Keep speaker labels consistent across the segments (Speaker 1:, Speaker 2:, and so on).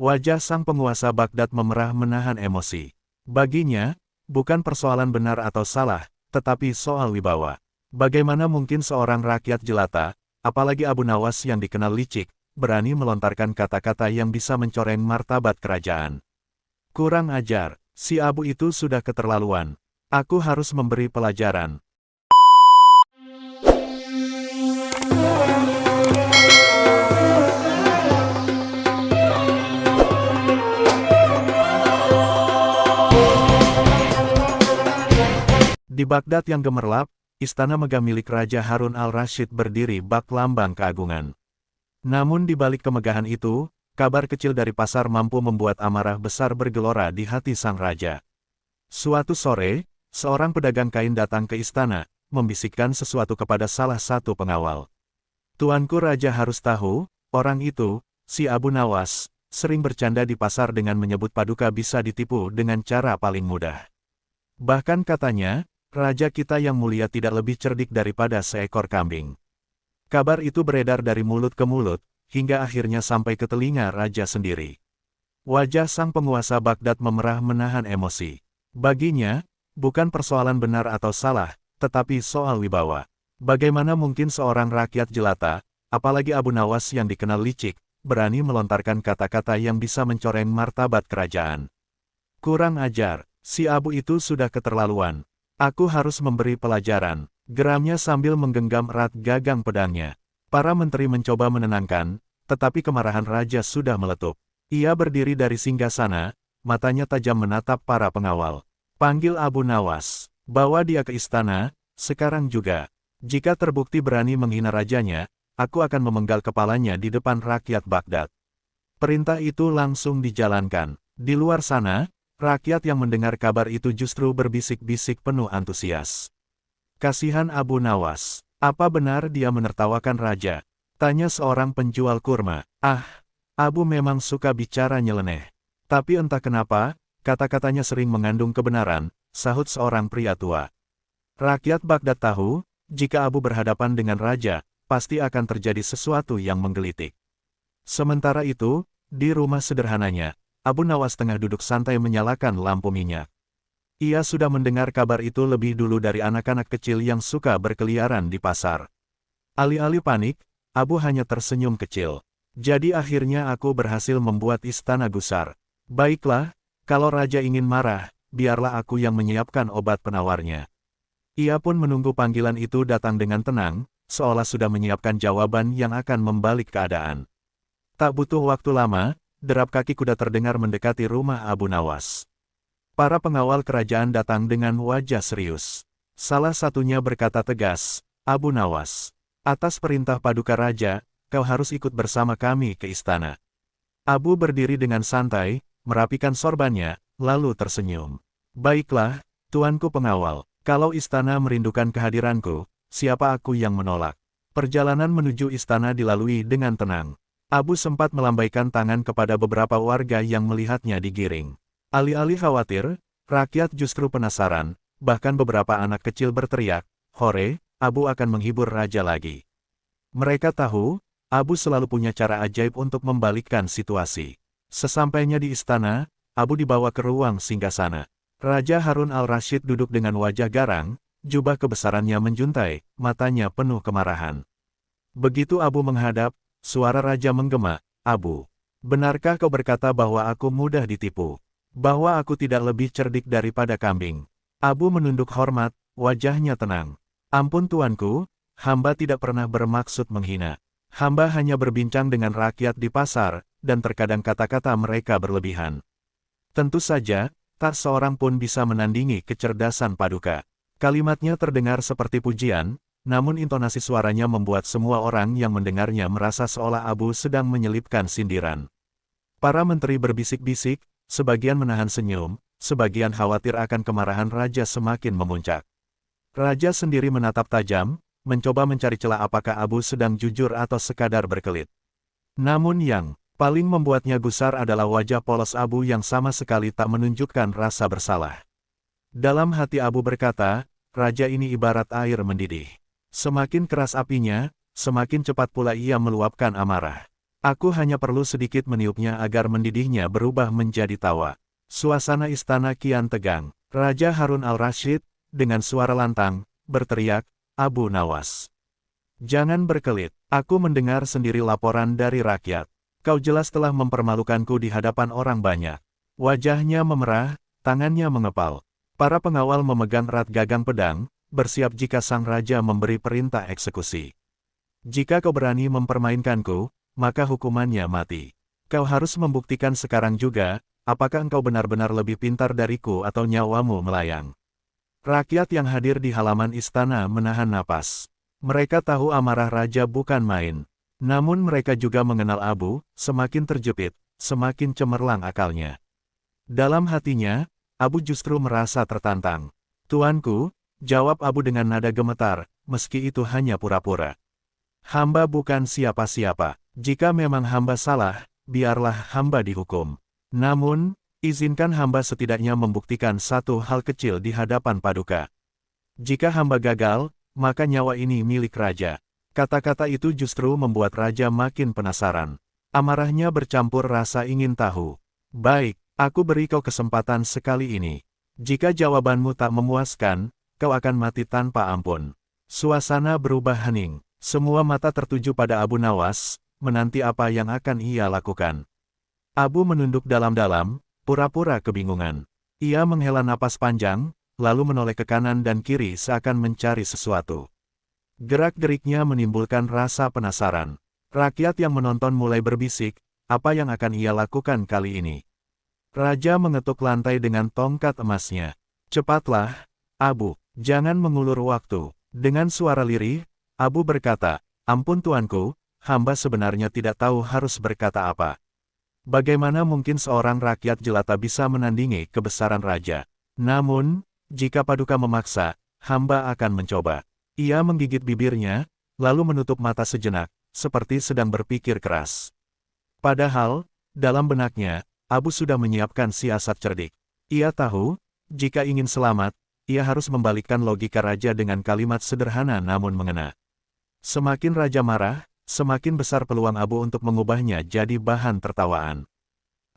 Speaker 1: Wajah sang penguasa Baghdad memerah menahan emosi. Baginya, bukan persoalan benar atau salah, tetapi soal wibawa. Bagaimana mungkin seorang rakyat jelata, apalagi Abu Nawas yang dikenal licik, berani melontarkan kata-kata yang bisa mencoreng martabat kerajaan. Kurang ajar, si Abu itu sudah keterlaluan. Aku harus memberi pelajaran. Di Baghdad yang gemerlap, istana megah milik Raja Harun al-Rashid berdiri bak lambang keagungan. Namun di balik kemegahan itu, kabar kecil dari pasar mampu membuat amarah besar bergelora di hati sang raja. Suatu sore, seorang pedagang kain datang ke istana, membisikkan sesuatu kepada salah satu pengawal. Tuanku raja harus tahu, orang itu, si Abu Nawas, sering bercanda di pasar dengan menyebut paduka bisa ditipu dengan cara paling mudah. Bahkan katanya, raja kita yang mulia tidak lebih cerdik daripada seekor kambing. Kabar itu beredar dari mulut ke mulut, hingga akhirnya sampai ke telinga raja sendiri. Wajah sang penguasa Baghdad memerah menahan emosi. Baginya, bukan persoalan benar atau salah, tetapi soal wibawa. Bagaimana mungkin seorang rakyat jelata, apalagi Abu Nawas yang dikenal licik, berani melontarkan kata-kata yang bisa mencoreng martabat kerajaan. Kurang ajar, si Abu itu sudah keterlaluan. Aku harus memberi pelajaran, geramnya sambil menggenggam erat gagang pedangnya. Para menteri mencoba menenangkan, tetapi kemarahan raja sudah meletup. Ia berdiri dari singgasana, matanya tajam menatap para pengawal. Panggil Abu Nawas, bawa dia ke istana, sekarang juga. Jika terbukti berani menghina rajanya, aku akan memenggal kepalanya di depan rakyat Baghdad. Perintah itu langsung dijalankan. Di luar sana, rakyat yang mendengar kabar itu justru berbisik-bisik penuh antusias. Kasihan Abu Nawas, apa benar dia menertawakan raja? Tanya seorang penjual kurma. Ah, Abu memang suka bicara nyeleneh. Tapi entah kenapa, kata-katanya sering mengandung kebenaran, sahut seorang pria tua. Rakyat Baghdad tahu, jika Abu berhadapan dengan raja, pasti akan terjadi sesuatu yang menggelitik. Sementara itu, di rumah sederhananya, Abu Nawas tengah duduk santai menyalakan lampu minyak. Ia sudah mendengar kabar itu lebih dulu dari anak-anak kecil yang suka berkeliaran di pasar. Alih-alih panik, Abu hanya tersenyum kecil. Jadi akhirnya aku berhasil membuat istana gusar. Baiklah, kalau raja ingin marah, biarlah aku yang menyiapkan obat penawarnya. Ia pun menunggu panggilan itu datang dengan tenang, seolah sudah menyiapkan jawaban yang akan membalik keadaan. Tak butuh waktu lama, derap kaki kuda terdengar mendekati rumah Abu Nawas. Para pengawal kerajaan datang dengan wajah serius. Salah satunya berkata tegas, Abu Nawas, atas perintah paduka raja, kau harus ikut bersama kami ke istana. Abu berdiri dengan santai, merapikan sorbannya, lalu tersenyum. Baiklah, tuanku pengawal, kalau istana merindukan kehadiranku, siapa aku yang menolak? Perjalanan menuju istana dilalui dengan tenang. Abu sempat melambaikan tangan kepada beberapa warga yang melihatnya digiring. Alih-alih khawatir, rakyat justru penasaran, bahkan beberapa anak kecil berteriak, "Hore, Abu akan menghibur raja lagi." Mereka tahu, Abu selalu punya cara ajaib untuk membalikkan situasi. Sesampainya di istana, Abu dibawa ke ruang singgasana. Raja Harun al-Rashid duduk dengan wajah garang, jubah kebesarannya menjuntai, matanya penuh kemarahan. Begitu Abu menghadap, suara raja menggema, Abu, benarkah kau berkata bahwa aku mudah ditipu? Bahwa aku tidak lebih cerdik daripada kambing? Abu menunduk hormat, wajahnya tenang. Ampun tuanku, hamba tidak pernah bermaksud menghina. Hamba hanya berbincang dengan rakyat di pasar, dan terkadang kata-kata mereka berlebihan. Tentu saja, tak seorang pun bisa menandingi kecerdasan paduka. Kalimatnya terdengar seperti pujian, namun intonasi suaranya membuat semua orang yang mendengarnya merasa seolah Abu sedang menyelipkan sindiran. Para menteri berbisik-bisik, sebagian menahan senyum, sebagian khawatir akan kemarahan raja semakin memuncak. Raja sendiri menatap tajam, mencoba mencari celah apakah Abu sedang jujur atau sekadar berkelit. Namun yang paling membuatnya gusar adalah wajah polos Abu yang sama sekali tak menunjukkan rasa bersalah. Dalam hati Abu berkata, raja ini ibarat air mendidih. Semakin keras apinya, semakin cepat pula ia meluapkan amarah. Aku hanya perlu sedikit meniupnya agar mendidihnya berubah menjadi tawa. Suasana istana kian tegang. Raja Harun al-Rashid, dengan suara lantang, berteriak, Abu Nawas. Jangan berkelit, aku mendengar sendiri laporan dari rakyat. Kau jelas telah mempermalukanku di hadapan orang banyak. Wajahnya memerah, tangannya mengepal. Para pengawal memegang erat gagang pedang, bersiap jika sang raja memberi perintah eksekusi. Jika kau berani mempermainkanku, maka hukumannya mati. Kau harus membuktikan sekarang juga, apakah engkau benar-benar lebih pintar dariku atau nyawamu melayang. Rakyat yang hadir di halaman istana menahan napas. Mereka tahu amarah raja bukan main. Namun mereka juga mengenal Abu, semakin terjepit, semakin cemerlang akalnya. Dalam hatinya, Abu justru merasa tertantang. Tuanku, jawab Abu dengan nada gemetar, meski itu hanya pura-pura. Hamba bukan siapa-siapa. Jika memang hamba salah, biarlah hamba dihukum. Namun, izinkan hamba setidaknya membuktikan satu hal kecil di hadapan Paduka. Jika hamba gagal, maka nyawa ini milik raja. Kata-kata itu justru membuat raja makin penasaran. Amarahnya bercampur rasa ingin tahu. Baik, aku beri kau kesempatan sekali ini. Jika jawabanmu tak memuaskan, kau akan mati tanpa ampun. Suasana berubah hening. Semua mata tertuju pada Abu Nawas, menanti apa yang akan ia lakukan. Abu menunduk dalam-dalam, pura-pura kebingungan. Ia menghela napas panjang, lalu menoleh ke kanan dan kiri seakan mencari sesuatu. Gerak-geriknya menimbulkan rasa penasaran. Rakyat yang menonton mulai berbisik, apa yang akan ia lakukan kali ini. Raja mengetuk lantai dengan tongkat emasnya. Cepatlah, Abu, jangan mengulur waktu. Dengan suara lirih, Abu berkata, ampun tuanku, hamba sebenarnya tidak tahu harus berkata apa. Bagaimana mungkin seorang rakyat jelata bisa menandingi kebesaran raja? Namun, jika Paduka memaksa, hamba akan mencoba. Ia menggigit bibirnya, lalu menutup mata sejenak, seperti sedang berpikir keras. Padahal, dalam benaknya, Abu sudah menyiapkan siasat cerdik. Ia tahu, jika ingin selamat, ia harus membalikkan logika raja dengan kalimat sederhana namun mengena. Semakin raja marah, semakin besar peluang Abu untuk mengubahnya jadi bahan tertawaan.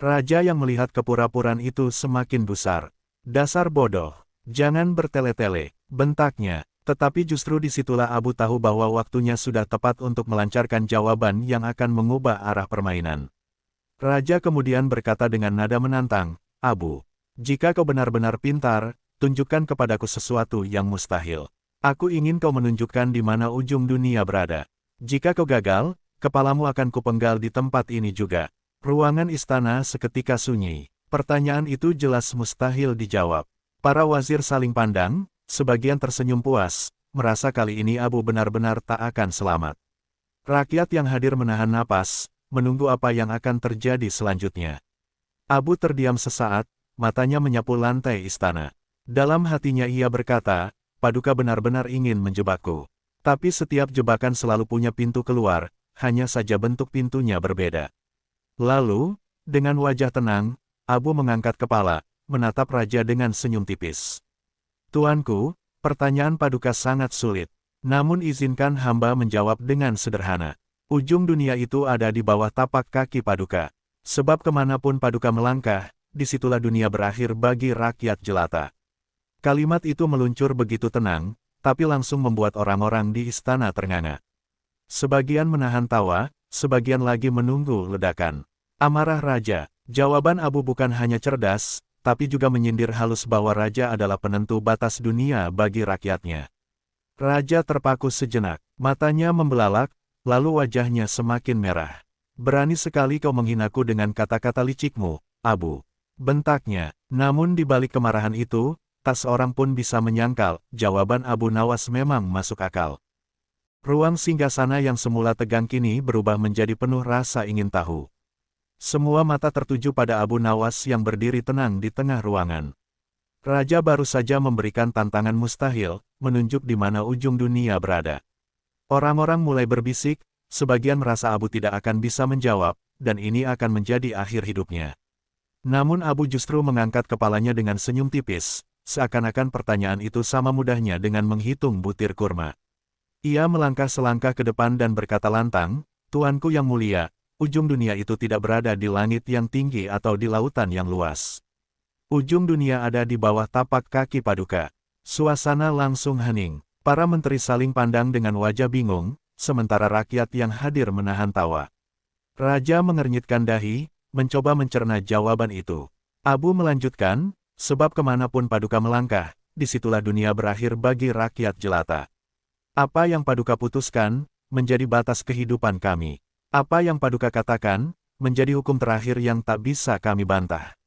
Speaker 1: Raja yang melihat kepura-puraan itu semakin gusar. Dasar bodoh, jangan bertele-tele, bentaknya. Tetapi justru disitulah Abu tahu bahwa waktunya sudah tepat untuk melancarkan jawaban yang akan mengubah arah permainan. Raja kemudian berkata dengan nada menantang, Abu, jika kau benar-benar pintar, tunjukkan kepadaku sesuatu yang mustahil. Aku ingin kau menunjukkan di mana ujung dunia berada. Jika kau gagal, kepalamu akan kupenggal di tempat ini juga. Ruangan istana seketika sunyi. Pertanyaan itu jelas mustahil dijawab. Para wazir saling pandang, sebagian tersenyum puas, merasa kali ini Abu benar-benar tak akan selamat. Rakyat yang hadir menahan napas, menunggu apa yang akan terjadi selanjutnya. Abu terdiam sesaat, matanya menyapu lantai istana. Dalam hatinya ia berkata, Paduka benar-benar ingin menjebakku. Tapi setiap jebakan selalu punya pintu keluar, hanya saja bentuk pintunya berbeda. Lalu, dengan wajah tenang, Abu mengangkat kepala, menatap raja dengan senyum tipis. Tuanku, pertanyaan Paduka sangat sulit. Namun izinkan hamba menjawab dengan sederhana. Ujung dunia itu ada di bawah tapak kaki Paduka. Sebab kemanapun Paduka melangkah, disitulah dunia berakhir bagi rakyat jelata. Kalimat itu meluncur begitu tenang, tapi langsung membuat orang-orang di istana ternganga. Sebagian menahan tawa, sebagian lagi menunggu ledakan. Amarah raja, jawaban Abu bukan hanya cerdas, tapi juga menyindir halus bahwa raja adalah penentu batas dunia bagi rakyatnya. Raja terpaku sejenak, matanya membelalak, lalu wajahnya semakin merah. Berani sekali kau menghinaku dengan kata-kata licikmu, Abu. Bentaknya, namun di balik kemarahan itu, tak seorang pun bisa menyangkal, jawaban Abu Nawas memang masuk akal. Ruang singgasana yang semula tegang kini berubah menjadi penuh rasa ingin tahu. Semua mata tertuju pada Abu Nawas yang berdiri tenang di tengah ruangan. Raja baru saja memberikan tantangan mustahil, menunjuk di mana ujung dunia berada. Orang-orang mulai berbisik, sebagian merasa Abu tidak akan bisa menjawab, dan ini akan menjadi akhir hidupnya. Namun Abu justru mengangkat kepalanya dengan senyum tipis, seakan-akan pertanyaan itu sama mudahnya dengan menghitung butir kurma. Ia melangkah selangkah ke depan dan berkata lantang, Tuanku yang mulia, ujung dunia itu tidak berada di langit yang tinggi atau di lautan yang luas. Ujung dunia ada di bawah tapak kaki Paduka. Suasana langsung hening. Para menteri saling pandang dengan wajah bingung, sementara rakyat yang hadir menahan tawa. Raja mengernyitkan dahi, mencoba mencerna jawaban itu. Abu melanjutkan, sebab kemanapun Paduka melangkah, disitulah dunia berakhir bagi rakyat jelata. Apa yang Paduka putuskan, menjadi batas kehidupan kami. Apa yang Paduka katakan, menjadi hukum terakhir yang tak bisa kami bantah.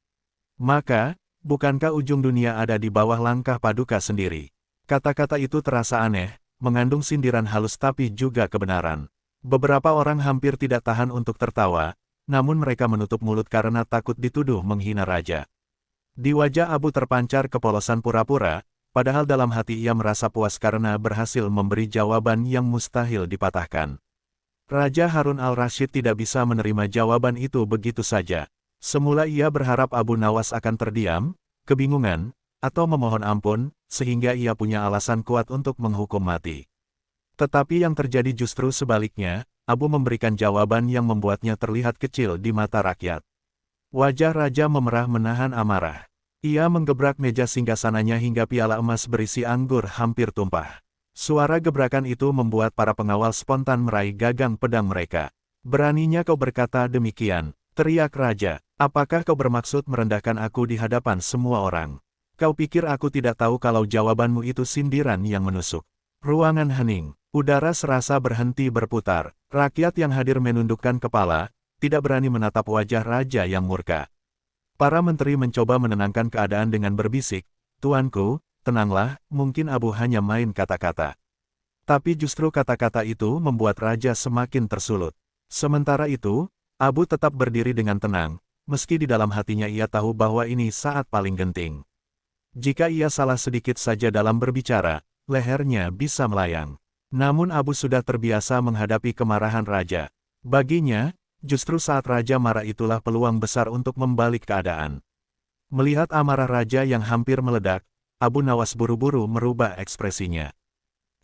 Speaker 1: Maka, bukankah ujung dunia ada di bawah langkah Paduka sendiri? Kata-kata itu terasa aneh, mengandung sindiran halus tapi juga kebenaran. Beberapa orang hampir tidak tahan untuk tertawa, namun mereka menutup mulut karena takut dituduh menghina raja. Di wajah Abu terpancar kepolosan pura-pura, padahal dalam hati ia merasa puas karena berhasil memberi jawaban yang mustahil dipatahkan. Raja Harun al-Rasyid tidak bisa menerima jawaban itu begitu saja. Semula ia berharap Abu Nawas akan terdiam, kebingungan, atau memohon ampun, sehingga ia punya alasan kuat untuk menghukum mati. Tetapi yang terjadi justru sebaliknya, Abu memberikan jawaban yang membuatnya terlihat kecil di mata rakyat. Wajah raja memerah menahan amarah. Ia menggebrak meja singgasananya hingga piala emas berisi anggur hampir tumpah. Suara gebrakan itu membuat para pengawal spontan meraih gagang pedang mereka. "Beraninya kau berkata demikian," teriak raja. "Apakah kau bermaksud merendahkan aku di hadapan semua orang? Kau pikir aku tidak tahu kalau jawabanmu itu sindiran yang menusuk?" Ruangan hening. Udara serasa berhenti berputar. Rakyat yang hadir menundukkan kepala, tidak berani menatap wajah raja yang murka. Para menteri mencoba menenangkan keadaan dengan berbisik, "Tuanku, tenanglah, mungkin Abu hanya main kata-kata." Tapi justru kata-kata itu membuat raja semakin tersulut. Sementara itu, Abu tetap berdiri dengan tenang, meski di dalam hatinya ia tahu bahwa ini saat paling genting. Jika ia salah sedikit saja dalam berbicara, lehernya bisa melayang. Namun Abu sudah terbiasa menghadapi kemarahan raja. Baginya, justru saat raja marah itulah peluang besar untuk membalik keadaan. Melihat amarah raja yang hampir meledak, Abu Nawas buru-buru merubah ekspresinya.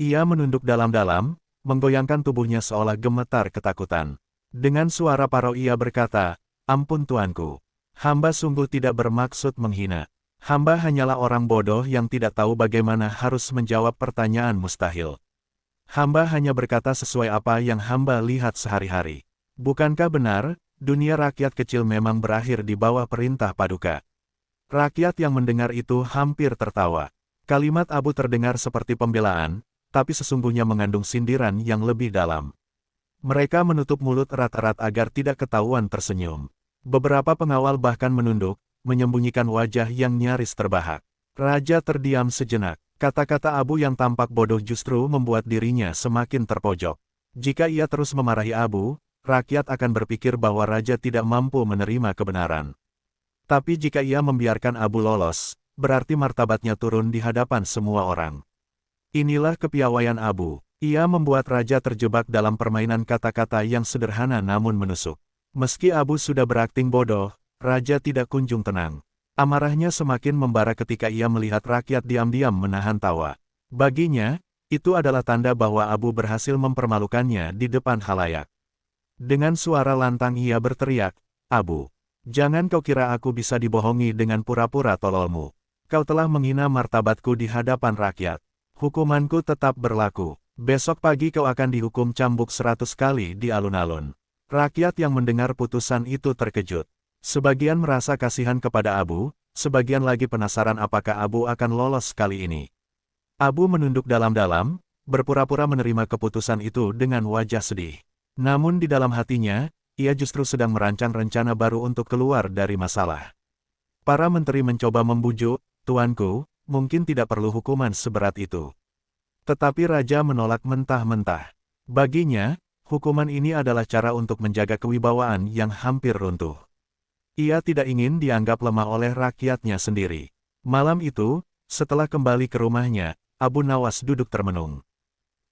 Speaker 1: Ia menunduk dalam-dalam, menggoyangkan tubuhnya seolah gemetar ketakutan. Dengan suara parau ia berkata, "Ampun tuanku. Hamba sungguh tidak bermaksud menghina. Hamba hanyalah orang bodoh yang tidak tahu bagaimana harus menjawab pertanyaan mustahil. Hamba hanya berkata sesuai apa yang hamba lihat sehari-hari. Bukankah benar, dunia rakyat kecil memang berakhir di bawah perintah Paduka?" Rakyat yang mendengar itu hampir tertawa. Kalimat Abu terdengar seperti pembelaan, tapi sesungguhnya mengandung sindiran yang lebih dalam. Mereka menutup mulut erat-erat agar tidak ketahuan tersenyum. Beberapa pengawal bahkan menunduk, menyembunyikan wajah yang nyaris terbahak. Raja terdiam sejenak. Kata-kata Abu yang tampak bodoh justru membuat dirinya semakin terpojok. Jika ia terus memarahi Abu, rakyat akan berpikir bahwa raja tidak mampu menerima kebenaran. Tapi jika ia membiarkan Abu lolos, berarti martabatnya turun di hadapan semua orang. Inilah kepiawaian Abu. Ia membuat raja terjebak dalam permainan kata-kata yang sederhana namun menusuk. Meski Abu sudah berakting bodoh, raja tidak kunjung tenang. Amarahnya semakin membara ketika ia melihat rakyat diam-diam menahan tawa. Baginya, itu adalah tanda bahwa Abu berhasil mempermalukannya di depan khalayak. Dengan suara lantang ia berteriak, "Abu, jangan kau kira aku bisa dibohongi dengan pura-pura tololmu. Kau telah menghina martabatku di hadapan rakyat. Hukumanku tetap berlaku. Besok pagi kau akan dihukum cambuk 100 kali di alun-alun." Rakyat yang mendengar putusan itu terkejut. Sebagian merasa kasihan kepada Abu, sebagian lagi penasaran apakah Abu akan lolos kali ini. Abu menunduk dalam-dalam, berpura-pura menerima keputusan itu dengan wajah sedih. Namun di dalam hatinya, ia justru sedang merancang rencana baru untuk keluar dari masalah. Para menteri mencoba membujuk, "Tuanku, mungkin tidak perlu hukuman seberat itu." Tetapi raja menolak mentah-mentah. Baginya, hukuman ini adalah cara untuk menjaga kewibawaan yang hampir runtuh. Ia tidak ingin dianggap lemah oleh rakyatnya sendiri. Malam itu, setelah kembali ke rumahnya, Abu Nawas duduk termenung.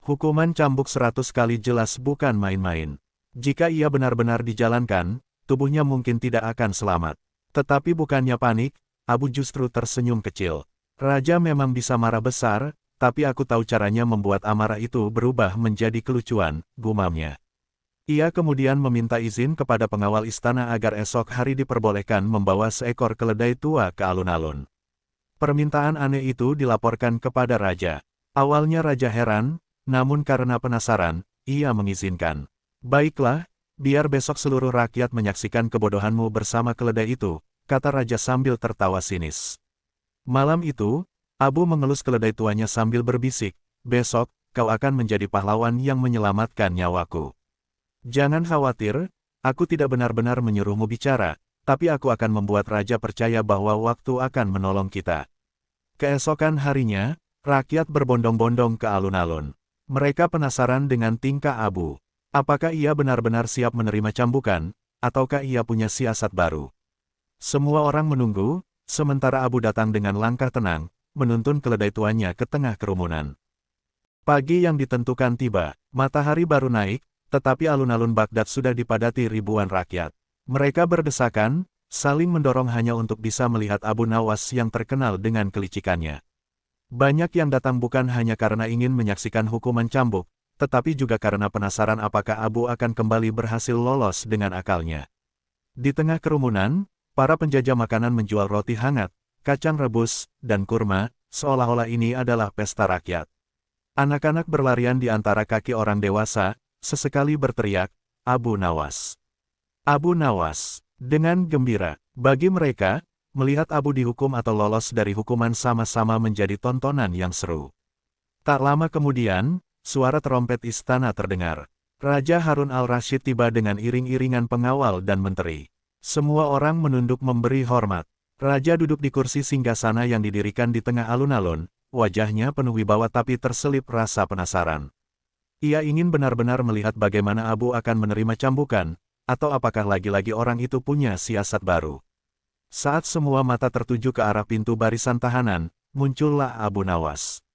Speaker 1: Hukuman cambuk 100 kali jelas bukan main-main. Jika ia benar-benar dijalankan, tubuhnya mungkin tidak akan selamat. Tetapi bukannya panik, Abu justru tersenyum kecil. "Raja memang bisa marah besar, tapi aku tahu caranya membuat amarah itu berubah menjadi kelucuan," gumamnya. Ia kemudian meminta izin kepada pengawal istana agar esok hari diperbolehkan membawa seekor keledai tua ke alun-alun. Permintaan aneh itu dilaporkan kepada raja. Awalnya raja heran, namun karena penasaran, ia mengizinkan. Baiklah, biar besok seluruh rakyat menyaksikan kebodohanmu bersama keledai itu, kata raja sambil tertawa sinis. Malam itu, Abu mengelus keledai tuanya sambil berbisik, besok, kau akan menjadi pahlawan yang menyelamatkan nyawaku. Jangan khawatir, aku tidak benar-benar menyuruhmu bicara, tapi aku akan membuat raja percaya bahwa waktu akan menolong kita. Keesokan harinya, rakyat berbondong-bondong ke alun-alun. Mereka penasaran dengan tingkah Abu. Apakah ia benar-benar siap menerima cambukan, ataukah ia punya siasat baru? Semua orang menunggu, sementara Abu datang dengan langkah tenang, menuntun keledai tuanya ke tengah kerumunan. Pagi yang ditentukan tiba, matahari baru naik, tetapi alun-alun Baghdad sudah dipadati ribuan rakyat. Mereka berdesakan, saling mendorong hanya untuk bisa melihat Abu Nawas yang terkenal dengan kelicikannya. Banyak yang datang bukan hanya karena ingin menyaksikan hukuman cambuk, tetapi juga karena penasaran apakah Abu akan kembali berhasil lolos dengan akalnya. Di tengah kerumunan, para penjajah makanan menjual roti hangat, kacang rebus, dan kurma, seolah-olah ini adalah pesta rakyat. Anak-anak berlarian di antara kaki orang dewasa, sesekali berteriak, Abu Nawas. Abu Nawas. Dengan gembira, bagi mereka, melihat Abu dihukum atau lolos dari hukuman sama-sama menjadi tontonan yang seru. Tak lama kemudian, suara trompet istana terdengar. Raja Harun al-Rashid tiba dengan iring-iringan pengawal dan menteri. Semua orang menunduk memberi hormat. Raja duduk di kursi singgasana yang didirikan di tengah alun-alun, wajahnya penuh wibawa tapi terselip rasa penasaran. Ia ingin benar-benar melihat bagaimana Abu akan menerima cambukan, atau apakah lagi-lagi orang itu punya siasat baru. Saat semua mata tertuju ke arah pintu barisan tahanan, muncullah Abu Nawas.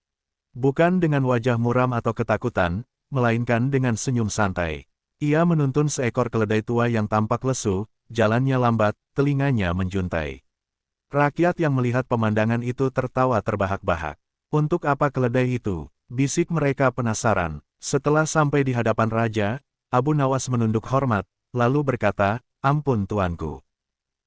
Speaker 1: Bukan dengan wajah muram atau ketakutan, melainkan dengan senyum santai. Ia menuntun seekor keledai tua yang tampak lesu, jalannya lambat, telinganya menjuntai. Rakyat yang melihat pemandangan itu tertawa terbahak-bahak. Untuk apa keledai itu? Bisik mereka penasaran. Setelah sampai di hadapan raja, Abu Nawas menunduk hormat, lalu berkata, ampun tuanku.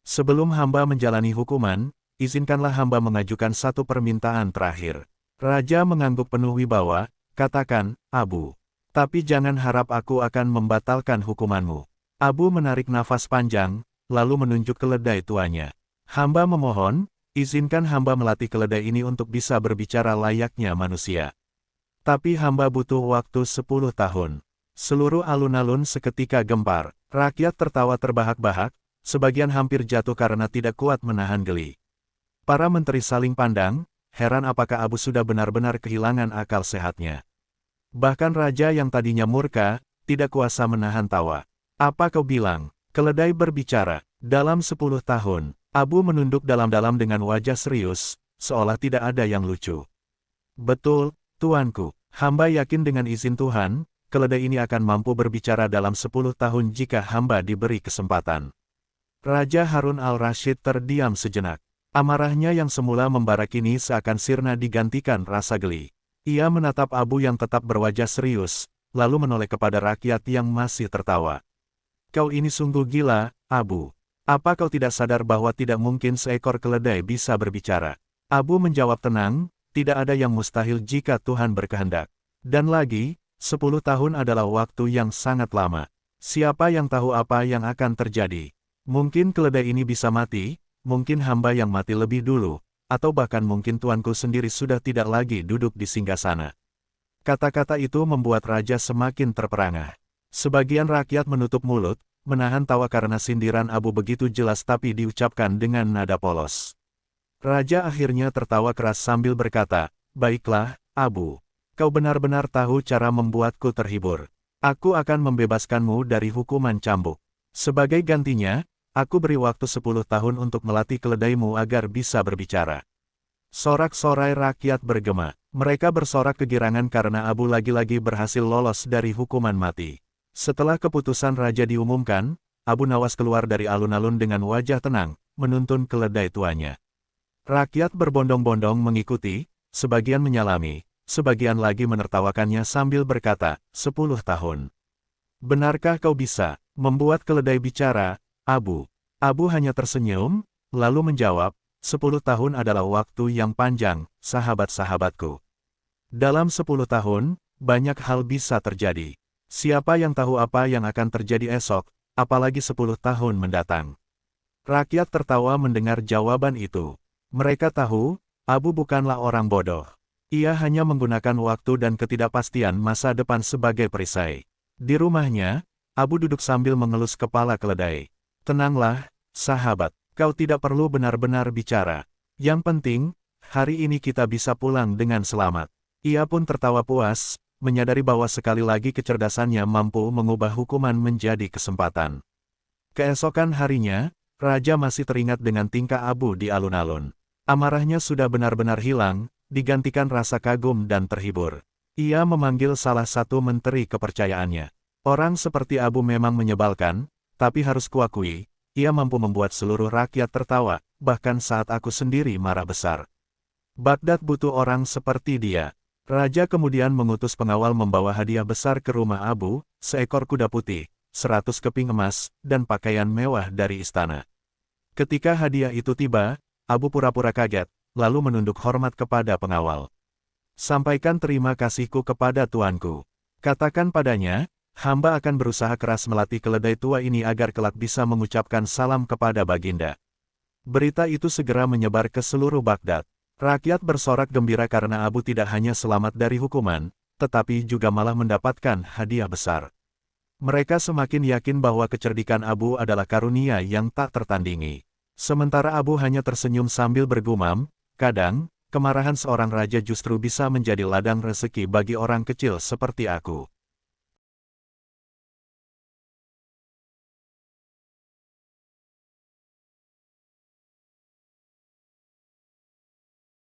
Speaker 1: Sebelum hamba menjalani hukuman, izinkanlah hamba mengajukan satu permintaan terakhir. Raja mengangguk penuh wibawa, katakan, Abu. Tapi jangan harap aku akan membatalkan hukumanmu. Abu menarik nafas panjang, lalu menunjuk keledai tuanya. Hamba memohon, izinkan hamba melatih keledai ini untuk bisa berbicara layaknya manusia. Tapi hamba butuh waktu 10 tahun. Seluruh alun-alun seketika gempar, rakyat tertawa terbahak-bahak, sebagian hampir jatuh karena tidak kuat menahan geli. Para menteri saling pandang, heran apakah Abu sudah benar-benar kehilangan akal sehatnya. Bahkan raja yang tadinya murka, tidak kuasa menahan tawa. Apa kau bilang? Keledai berbicara. Dalam 10 tahun, Abu menunduk dalam-dalam dengan wajah serius, seolah tidak ada yang lucu. Betul, tuanku. Hamba yakin dengan izin Tuhan, keledai ini akan mampu berbicara dalam 10 tahun jika hamba diberi kesempatan. Raja Harun al-Rashid terdiam sejenak. Amarahnya yang semula membara kini seakan sirna digantikan rasa geli. Ia menatap Abu yang tetap berwajah serius, lalu menoleh kepada rakyat yang masih tertawa. Kau ini sungguh gila, Abu. Apa kau tidak sadar bahwa tidak mungkin seekor keledai bisa berbicara? Abu menjawab tenang, tidak ada yang mustahil jika Tuhan berkehendak. Dan lagi, 10 tahun adalah waktu yang sangat lama. Siapa yang tahu apa yang akan terjadi? Mungkin keledai ini bisa mati, mungkin hamba yang mati lebih dulu, atau bahkan mungkin tuanku sendiri sudah tidak lagi duduk di singgasana. Kata-kata itu membuat raja semakin terperangah. Sebagian rakyat menutup mulut, menahan tawa karena sindiran Abu begitu jelas tapi diucapkan dengan nada polos. Raja akhirnya tertawa keras sambil berkata, baiklah, Abu. Kau benar-benar tahu cara membuatku terhibur. Aku akan membebaskanmu dari hukuman cambuk. Sebagai gantinya, aku beri waktu 10 tahun untuk melatih keledaimu agar bisa berbicara. Sorak-sorai rakyat bergema. Mereka bersorak kegirangan karena Abu lagi-lagi berhasil lolos dari hukuman mati. Setelah keputusan raja diumumkan, Abu Nawas keluar dari alun-alun dengan wajah tenang, menuntun keledai tuanya. Rakyat berbondong-bondong mengikuti, sebagian menyalami, sebagian lagi menertawakannya sambil berkata, 10 tahun. Benarkah kau bisa membuat keledai bicara, Abu? Abu hanya tersenyum, lalu menjawab, 10 tahun adalah waktu yang panjang, sahabat-sahabatku. Dalam 10 tahun, banyak hal bisa terjadi. Siapa yang tahu apa yang akan terjadi esok, apalagi 10 tahun mendatang. Rakyat tertawa mendengar jawaban itu. Mereka tahu, Abu bukanlah orang bodoh. Ia hanya menggunakan waktu dan ketidakpastian masa depan sebagai perisai. Di rumahnya, Abu duduk sambil mengelus kepala keledai. Tenanglah, sahabat, kau tidak perlu benar-benar bicara. Yang penting, hari ini kita bisa pulang dengan selamat. Ia pun tertawa puas, menyadari bahwa sekali lagi kecerdasannya mampu mengubah hukuman menjadi kesempatan. Keesokan harinya, Raja masih teringat dengan tingkah Abu di alun-alun. Amarahnya sudah benar-benar hilang, digantikan rasa kagum dan terhibur. Ia memanggil salah satu menteri kepercayaannya. Orang seperti Abu memang menyebalkan, tapi harus kuakui, ia mampu membuat seluruh rakyat tertawa, bahkan saat aku sendiri marah besar. Baghdad butuh orang seperti dia. Raja kemudian mengutus pengawal membawa hadiah besar ke rumah Abu, seekor kuda putih, 100 keping emas, dan pakaian mewah dari istana. Ketika hadiah itu tiba, Abu pura-pura kaget, lalu menunduk hormat kepada pengawal. Sampaikan terima kasihku kepada tuanku. Katakan padanya, hamba akan berusaha keras melatih keledai tua ini agar kelak bisa mengucapkan salam kepada Baginda. Berita itu segera menyebar ke seluruh Baghdad. Rakyat bersorak gembira karena Abu tidak hanya selamat dari hukuman, tetapi juga malah mendapatkan hadiah besar. Mereka semakin yakin bahwa kecerdikan Abu adalah karunia yang tak tertandingi. Sementara Abu hanya tersenyum sambil bergumam, kadang, kemarahan seorang raja justru bisa menjadi ladang rezeki bagi orang kecil seperti aku.